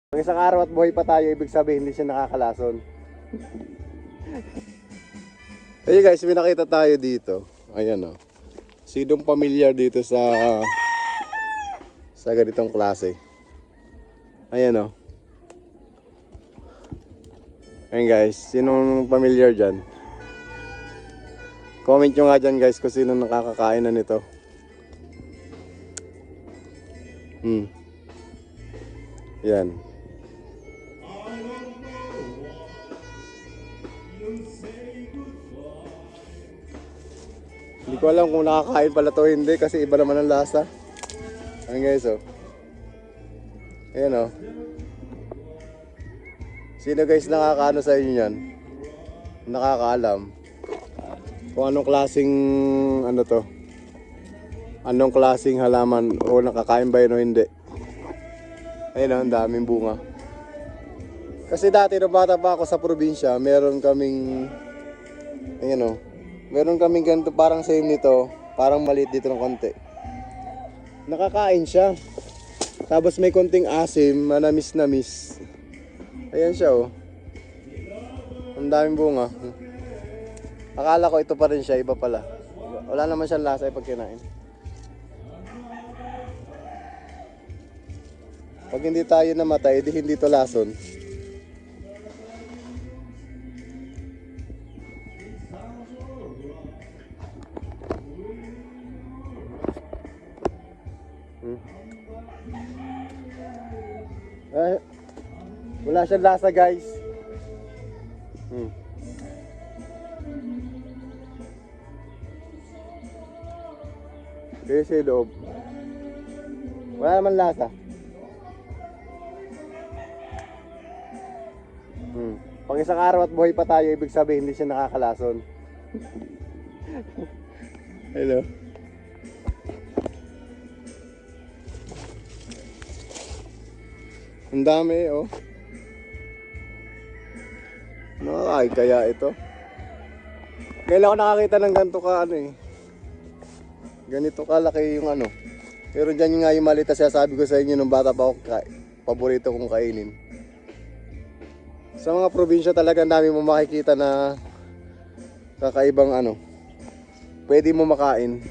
Pag isang araw at buhay pa tayo, ibig sabihin hindi siya nakakalason. Hey guys, may nakita tayo dito. Ayan o. Sinong pamilyar dito sa ganitong klase? Ayan o. Ayan guys, sinong pamilyar dyan? Comment nyo nga dyan guys kung sino nakakakain na nito. Yan. Hindi ko alam kung nakakain pala to hindi kasi iba naman ang lasa. Ayan guys oh. Ayan oh. Sino guys nakakaano sa inyo yan? Nakakaalam kung anong klaseng ano to? Anong klaseng halaman o nakakain ba yun o hindi? Ayun oh, ang daming bunga. Kasi dati nung bata pa ako sa probinsya, meron kaming ayan oh. Meron kaming ganito parang same nito, parang maliit dito ng konti. Nakakain siya. Tapos may konting asim, manamis-namis. Ayan siya oh. Ang daming bunga. Akala ko ito pa rin siya, iba pala. Wala naman siyang lasa pag kinain. Pag hindi tayo namatay, hindi ito lason. Wala siyang lasa guys. Kaya sa loob. Wala naman lasa. Pag isang araw at buhay pa tayo, ibig sabihin hindi siya nakakalason. Hello. Ang dami oh. Nakakain kaya ito? Kailan ko nakakita ng ganito ka ano eh. Ganito kalaki yung ano. Pero dyan nga yung malita siya sabi ko sa inyo nung bata pa ako paborito kong kainin. Sa mga probinsya talaga dami mo makikita na kakaibang ano. Pwede mo makain.